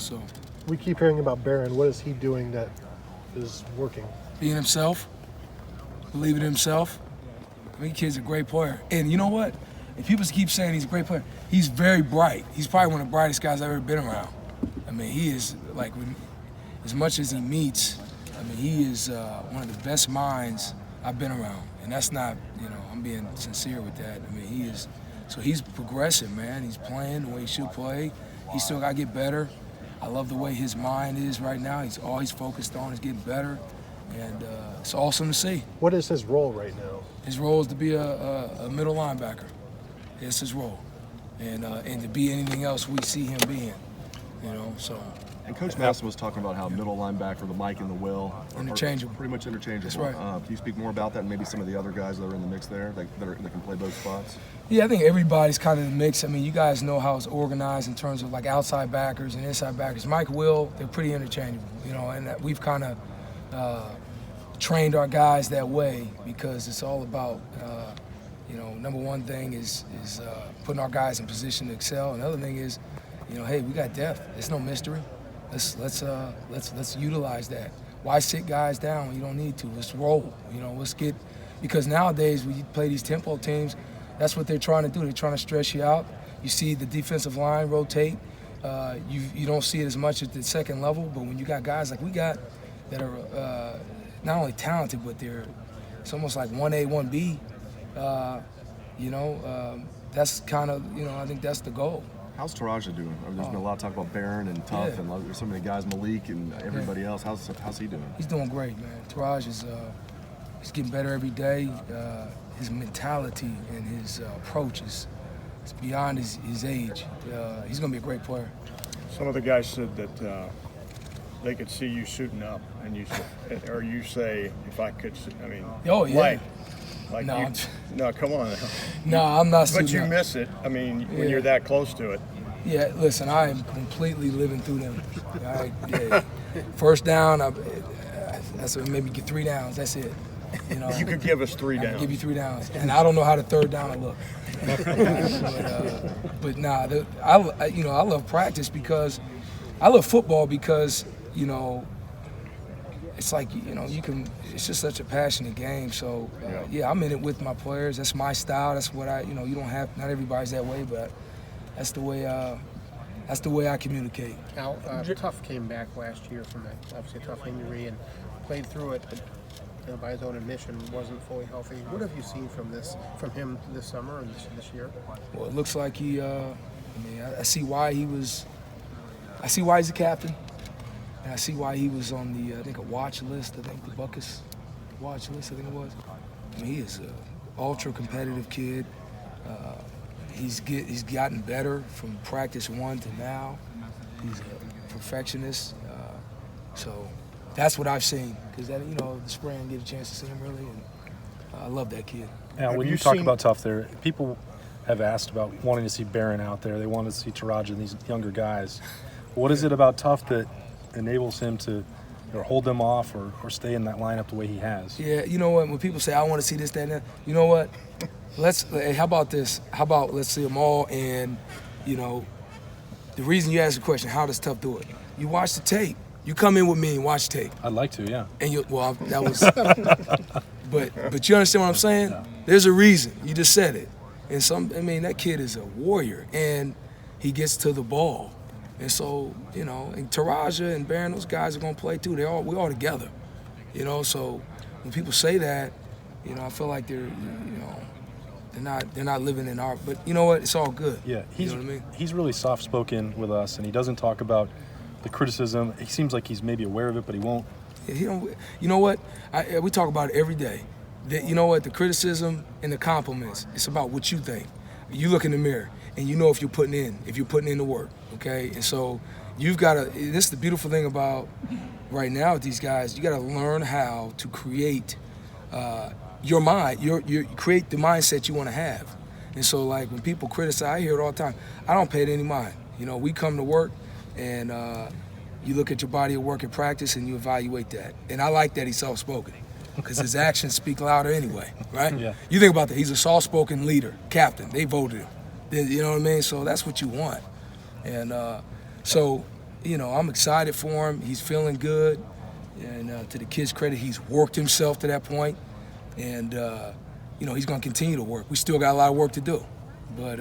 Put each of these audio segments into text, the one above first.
So we keep hearing about Barron. What is he doing that is working? being himself, believing in himself. I mean, kid's a great player. And you know what? If people keep saying he's a great player, he's very bright. He's probably one of the brightest guys I've ever been around. I mean, he is, like, as much as he meets, I mean, he is one of the best minds I've been around. And that's not, I'm being sincere with that. I mean, he's progressing, man. He's playing the way he should play. He's still got to get better. I love the way his mind is right now. All he's focused on is getting better. And it's awesome to see. What is his role right now? His role is to be a middle linebacker. That's his role. And to be anything else we see him being, so. And Coach Masson was talking about how middle linebacker, the Mike and the Will, are interchangeable. Pretty much interchangeable. That's right. Can you speak more about that and maybe some of the other guys that are in the mix there that can play both spots? Yeah, I think everybody's kind of in the mix. I mean, you guys know how it's organized in terms of like outside backers and inside backers. Mike, Will, they're pretty interchangeable, and we've kind of trained our guys that way because it's all about, number one thing is putting our guys in position to excel. Another thing is, hey, we got depth. It's no mystery. Let's utilize that. Why sit guys down when you don't need to? Let's roll. Let's get, because nowadays when you play these tempo teams, that's what they're trying to do. They're trying to stress you out. You see the defensive line rotate. You don't see it as much at the second level, but when you got guys like we got that are not only talented, but it's almost like 1A, 1B. That's kind of, I think that's the goal. How's Taraja doing? I mean, there's been a lot of talk about Barron and Tough, and there's so many guys, Malik and everybody else. How's he doing? He's doing great, man. Taraj is he's getting better every day. His mentality and his approach is beyond his age. He's going to be a great player. Some of the guys said that they could see you suiting up, and you say, if I could, I mean, oh yeah. Like no, no, come on. No, I'm not. But you miss it. I mean, when you're that close to it. Yeah, listen, I am completely living through them. First down, that's maybe get 3 downs. That's it. You could give us 3 downs. I give you 3 downs, and I don't know how the third down will look. but nah, I love practice because I love football because it's like you can. It's just such a passionate game. So yeah, I'm in it with my players. That's my style. That's what you don't have. Not everybody's that way, but that's the way I communicate. Now, Tough came back last year from that obviously a tough injury and played through it. But by his own admission, wasn't fully healthy. What have you seen from him this summer and this year? Well, it looks like he. I see why he was. I see why he's a captain. And I see why he was on the, I think, a watch list. I think the Buckus watch list, I think it was. I mean, he is an ultra-competitive kid. He's gotten better from practice 1 to now. He's a perfectionist. So that's what I've seen. Because, the spring, I didn't get a chance to see him really. And I love that kid. Now, when you talk about Tough there, people have asked about wanting to see Barron out there. They want to see Taraja and these younger guys. What is it about Tough that enables him to hold them off or stay in that lineup the way he has? Yeah, you know what? When people say, I want to see this, that, and that, you know what? How about this? How about let's see them all? And, the reason you ask the question, how does Tough do it? You watch the tape. You come in with me and watch tape. I'd like to, yeah. And that was, but you understand what I'm saying? Yeah. There's a reason. You just said it. And that kid is a warrior, and he gets to the ball. And so, and Taraja and Barron, those guys are going to play too. We're all together, So when people say that, I feel like they're not living in our. But you know what? It's all good. Yeah, you know what I mean? He's really soft-spoken with us, and he doesn't talk about the criticism. He seems like he's maybe aware of it, but he won't. Yeah, he don't. You know what? We talk about it every day. You know what? The criticism and the compliments. It's about what you think. You look in the mirror, and you know if you're putting in the work. Okay, and so you've got to. This is the beautiful thing about right now with these guys. You got to learn how to create your mind. You create the mindset you want to have. And so, like when people criticize, I hear it all the time. I don't pay it any mind. We come to work, and you look at your body of work and practice, and you evaluate that. And I like that he's soft-spoken because his actions speak louder anyway, right? Yeah. You think about that. He's a soft-spoken leader, captain. They voted him. You know what I mean? So that's what you want. And so, I'm excited for him. He's feeling good, and to the kid's credit, he's worked himself to that point, and he's going to continue to work. We still got a lot of work to do, but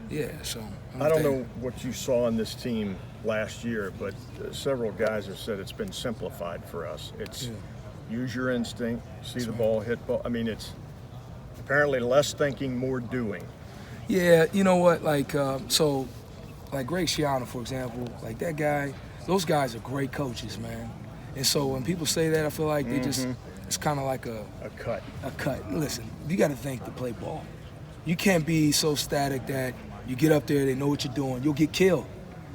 yeah. So I don't know what you saw in this team last year, but several guys have said it's been simplified for us. It's use your instinct, see the ball, hit ball. I mean, it's apparently less thinking, more doing. Yeah, you know what? Like Greg Schiano, for example, like that guy. Those guys are great coaches, man. And so when people say that, I feel like they just it's kind of like a cut. A cut. Listen, you got to think to play ball. You can't be so static that you get up there, they know what you're doing. You'll get killed.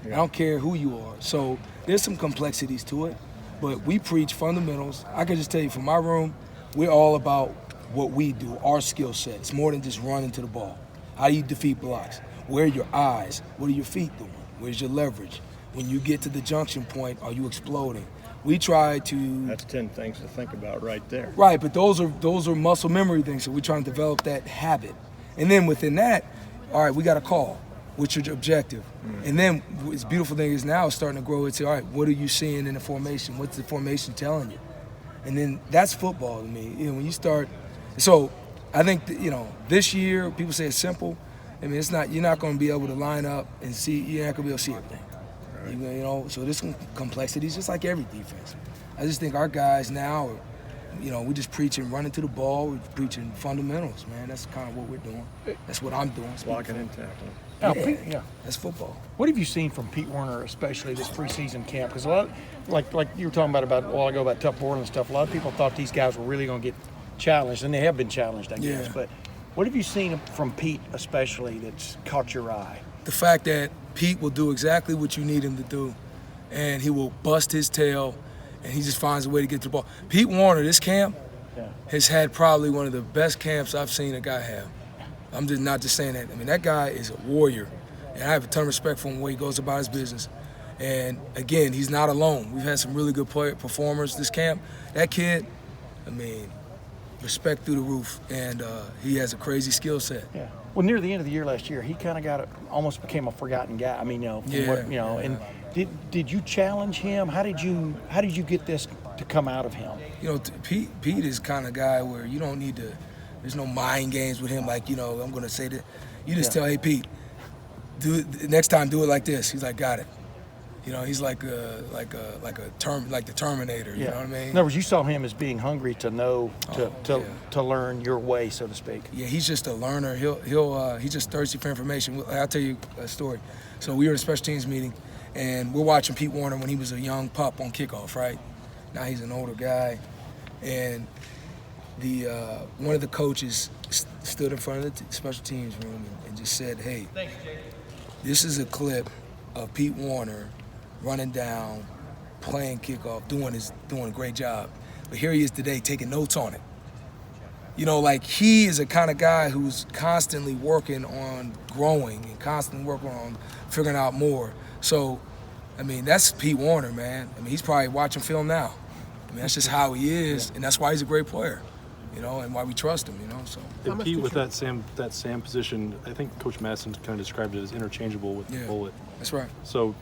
I don't care who you are. So there's some complexities to it, but we preach fundamentals. I can just tell you from my room, we're all about what we do, our skill set. It's more than just running to the ball. How do you defeat blocks? Where are your eyes? What are your feet doing? Where's your leverage? When you get to the junction point, are you exploding? We try to. That's 10 things to think about right there. Right, but those are muscle memory things. So we're trying to develop that habit, and then within that, all right, we got a call. What's your objective? And then what's beautiful thing is now it's starting to grow. It's all right. What are you seeing in the formation? What's the formation telling you? And then that's football to me. When you start. So I think this year people say it's simple. I mean, it's not. You're not going to be able to line up and see. You're not going to be able to see everything. Right. So there's some complexities, just like every defense. I just think our guys now are. We're just preaching running to the ball. We're preaching fundamentals, man. That's kind of what we're doing. That's what I'm doing. Blocking and tackling. Yeah, That's football. What have you seen from Pete Werner, especially this preseason camp? Because a lot, like you were talking about a while ago about tough border and stuff. A lot of people thought these guys were really going to get challenged, and they have been challenged, I guess. Yeah. But what have you seen from Pete, especially, that's caught your eye? The fact that Pete will do exactly what you need him to do, and he will bust his tail, and he just finds a way to get to the ball. Pete Werner, this camp, has had probably one of the best camps I've seen a guy have. I'm just not just saying that. I mean, that guy is a warrior, and I have a ton of respect for him, the way he goes about his business. And again, he's not alone. We've had some really good performers this camp. That kid, I mean, respect through the roof, and he has a crazy skill set. Yeah. Well, near the end of the year last year, he kind of almost became a forgotten guy. I mean, and did you challenge him? How did you get this to come out of him? Pete is kind of guy where you don't need to. There's no mind games with him. Like, I'm going to say that. You just tell, hey, Pete, next time do it like this. He's like, got it. He's like the Terminator. You know what I mean? In other words, you saw him as being hungry to know, to learn your way, so to speak. Yeah, he's just a learner. He's just thirsty for information. I'll tell you a story. So we were at a special teams meeting, and we're watching Pete Werner when he was a young pup on kickoff, right? Now he's an older guy, and one of the coaches stood in front of the special teams room and just said, hey, this is a clip of Pete Werner running down, playing kickoff, doing a great job. But here he is today taking notes on it. He is a kind of guy who's constantly working on growing and constantly working on figuring out more. So, I mean, that's Pete Werner, man. I mean, he's probably watching film now. I mean, that's just how he is, and that's why he's a great player, and why we trust him, So. And Pete, with that Sam position, I think Coach Madison kind of described it as interchangeable with the bullet. That's right. So,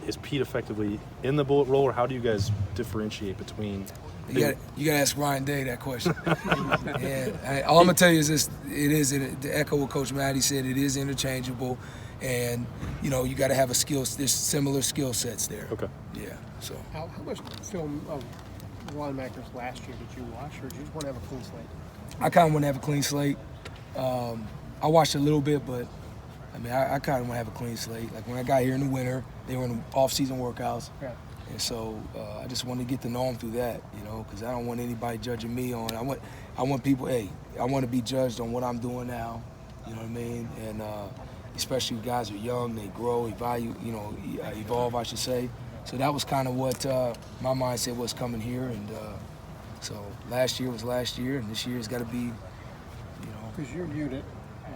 is Pete effectively in the bullet role, or how do you guys differentiate between? You got to ask Ryan Day that question. All I'm gonna tell you is this: to echo what Coach Matty said, it is interchangeable, and you got to have there's similar skill sets there. Okay. Yeah. So. How much film of linebackers last year did you watch, or did you just want to have a clean slate? I kind of want to have a clean slate. I watched a little bit, but I mean, I kind of want to have a clean slate. Like when I got here in the winter, they were in the off-season workouts. Yeah. And so I just want to get to know them through that, because I don't want anybody judging me on. I want people. Hey, I want to be judged on what I'm doing now. You know what I mean? And especially guys are young, they grow, evolve, I should say. So that was kind of what my mindset was coming here. And so last year was last year, and this year's got to be, Because your unit,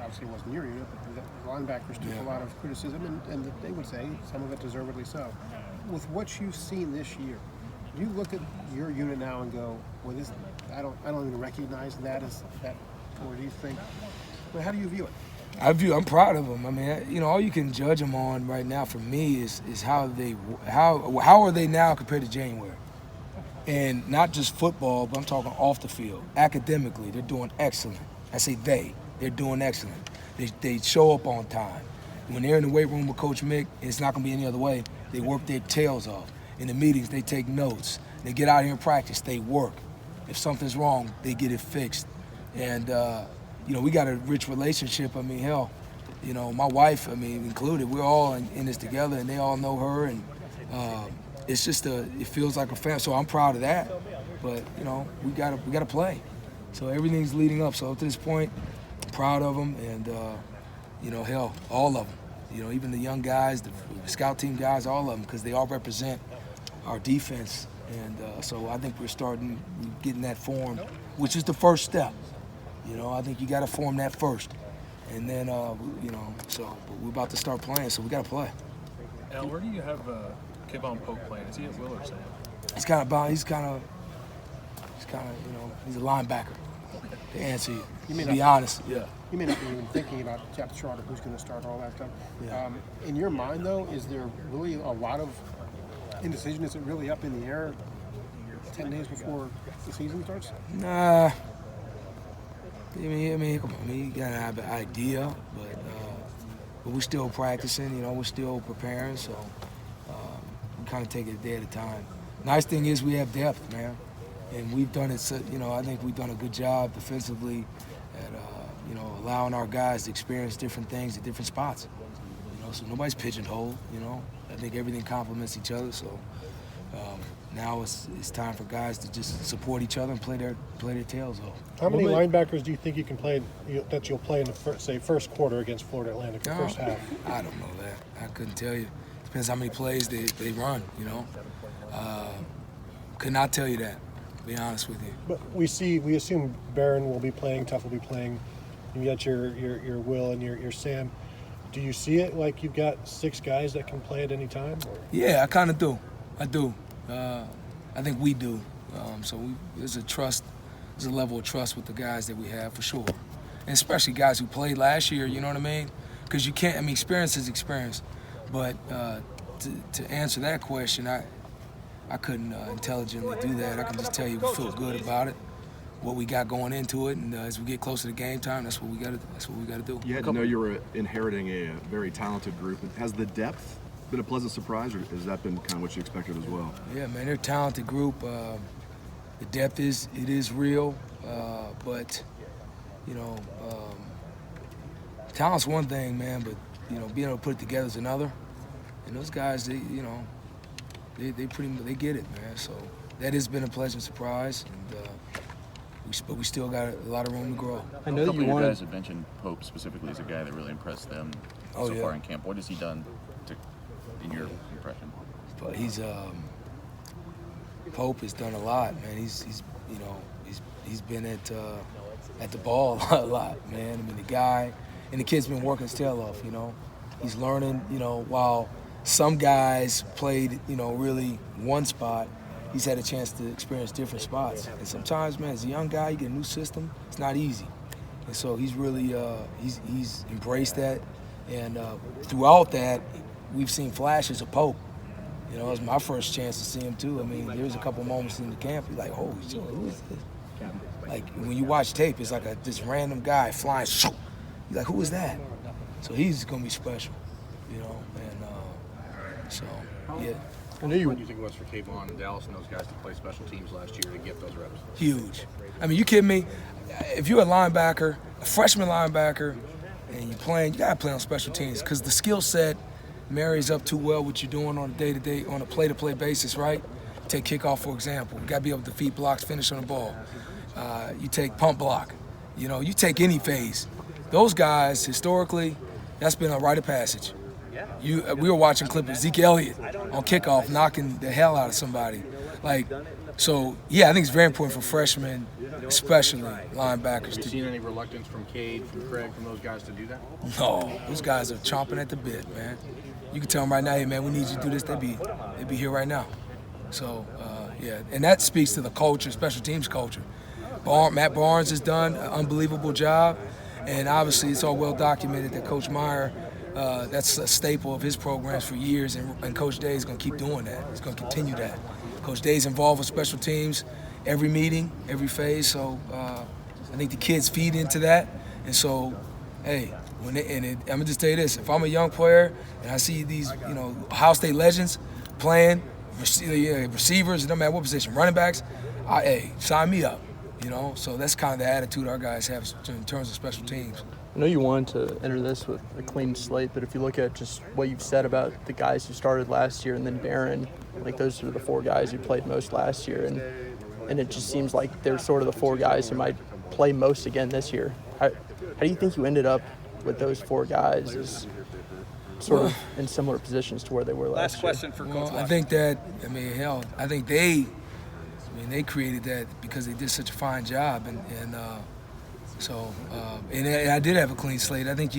obviously it wasn't your unit, but the linebackers took a lot of criticism, and they would say some of it deservedly so. With what you've seen this year, do you look at your unit now and go, well, I don't even recognize that as that, or do you think, well, how do you view it? I'm proud of them. I mean, you know, all you can judge them on right now for me is how are they now compared to January, and not just football, but I'm talking off the field. Academically, they're doing excellent. I say they're doing excellent. They show up on time. When they're in the weight room with Coach Mick, it's not going to be any other way. They work their tails off. In the meetings, they take notes. They get out here and practice. They work. If something's wrong, they get it fixed. And you know, we got a rich relationship. I mean, hell, you know, my wife, I mean, included, we're all in this together, and they all know her, and it's just it feels like a family. So I'm proud of that. But you know, we gotta play. So everything's leading up. So up to this point, I'm proud of them, and you know, hell, all of them. You know, even the young guys, the scout team guys, all of them, because they all represent our defense. And so I think we're getting that formed, which is the first step. You know, I think you got to form that first, and then you know. So but we're about to start playing, so we got to play. Al, where do you have Kevon Pope playing? Is he at Will or Sam? He's kind of, you know, he's a linebacker. To answer you, to be honest, yeah. You may not be even thinking about depth chart or who's going to start, all that stuff. Yeah. In your mind, though, is there really a lot of indecision? Is it really up in the air 10 days before the season starts? Nah. I mean, come on, you gotta have an idea, but we're still practicing. You know, we're still preparing, so we kind of take it a day at a time. Nice thing is we have depth, man, and we've done it. You know, I think we've done a good job defensively at you know, allowing our guys to experience different things at different spots. You know, so nobody's pigeonholed. You know, I think everything complements each other. So now it's time for guys to just support each other and play their tails off. How many linebackers do you think you can play that you'll play in the first quarter against Florida Atlantic, the first half? I don't know that. I couldn't tell you. Depends how many plays they run. You know, could not tell you that. To be honest with you. But we assume Barron will be playing, Tuff will be playing. You got your Will and your Sam. Do you see it like you've got 6 guys that can play at any time? Or? Yeah, I kind of do. I do. I think we do. So there's a level of trust with the guys that we have for sure, and especially guys who played last year. You know what I mean? Because you can't. I mean, experience is experience. But to answer that question, I couldn't intelligently do that. I can just tell you we feel good about it, what we got going into it, and as we get closer to game time, that's what we got to do. You had to know you were inheriting a very talented group. Has the depth been a pleasant surprise, or has that been kind of what you expected as well? Yeah, man, they're a talented group. The depth is real, but you know, talent's one thing, man, but you know, being able to put it together is another. And those guys, they get it, man. So that has been a pleasant surprise, and but we still got a lot of room to grow. I know you guys have mentioned Pope specifically as a guy that really impressed them so far in camp. What has he done in your impression? But Pope has done a lot, man. He's been at the ball a lot, man. I mean, the kid's been working his tail off. You know, he's learning. You know, while some guys played, you know, really one spot, he's had a chance to experience different spots. And sometimes, man, as a young guy, you get a new system. It's not easy, and so he's really he's embraced that. And throughout that, we've seen flashes of Pope. You know, it was my first chance to see him too. I mean, there was a couple moments in the camp, you're like, holy shit, who is this? Like, when you watch tape, it's like this random guy flying, you're like, who is that? So he's going to be special, you know, and so, yeah. What do you think it was for Kayvon and Dallas and those guys to play special teams last year to get those reps? Huge. I mean, you kidding me? If you're a linebacker, a freshman linebacker, and you're playing, you got to play on special teams because the skill set marries up too well what you're doing on a day-to-day, on a play-to-play basis, right? Take kickoff, for example. You got to be able to defeat blocks, finish on the ball. You take pump block. You know, you take any phase. Those guys, historically, that's been a rite of passage. We were watching a clip of Zeke Elliott on kickoff knocking the hell out of somebody. Like, so, yeah, I think it's very important for freshmen, especially linebackers. Have you seen any reluctance from Cade, from Craig, from those guys to do that? No, those guys are chomping at the bit, man. You can tell them right now, hey, man, we need you to do this. They'd be here right now. So, yeah, and that speaks to the culture, special teams culture. Matt Barnes has done an unbelievable job, And obviously, it's all well documented that Coach Meyer, that's a staple of his programs for years, and Coach Day is going to keep doing that. He's going to continue that. Coach Day's involved with special teams every meeting, every phase. So I think the kids feed into that. And so, hey, I'm gonna just tell you this: if I'm a young player and I see these, Ohio State legends playing, receivers, no matter what position, running backs, hey, sign me up. So that's kind of the attitude our guys have in terms of special teams. I know you wanted to enter this with a clean slate, but if you look at just what you've said about the guys who started last year and then Barron, like those are the 4 guys who played most last year, and it just seems like they're sort of the 4 guys who might play most again this year. How do you think you ended up with those 4 guys as sort of in similar positions to where they were last year? question for Coach. I think that, I think they created that because they did such a fine job, and I did have a clean slate. I think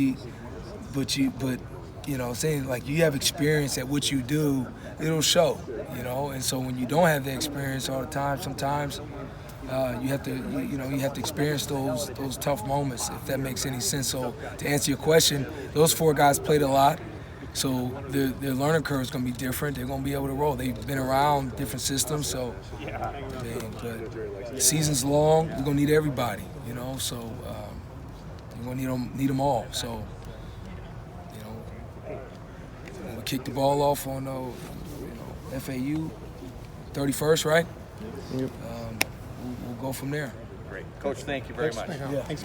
saying like you have experience at what you do, it'll show, and so when you don't have the experience all the time, sometimes you have to experience those tough moments, if that makes any sense. So to answer your question, those 4 guys played a lot. So their learning curve is going to be different. They're going to be able to roll. They've been around different systems, so but the season's long. We're going to need everybody, So we're going to need them all. So we kick the ball off on FAU 31st, right? Yep. We'll go from there. Great. Coach, thank you very much. Thanks.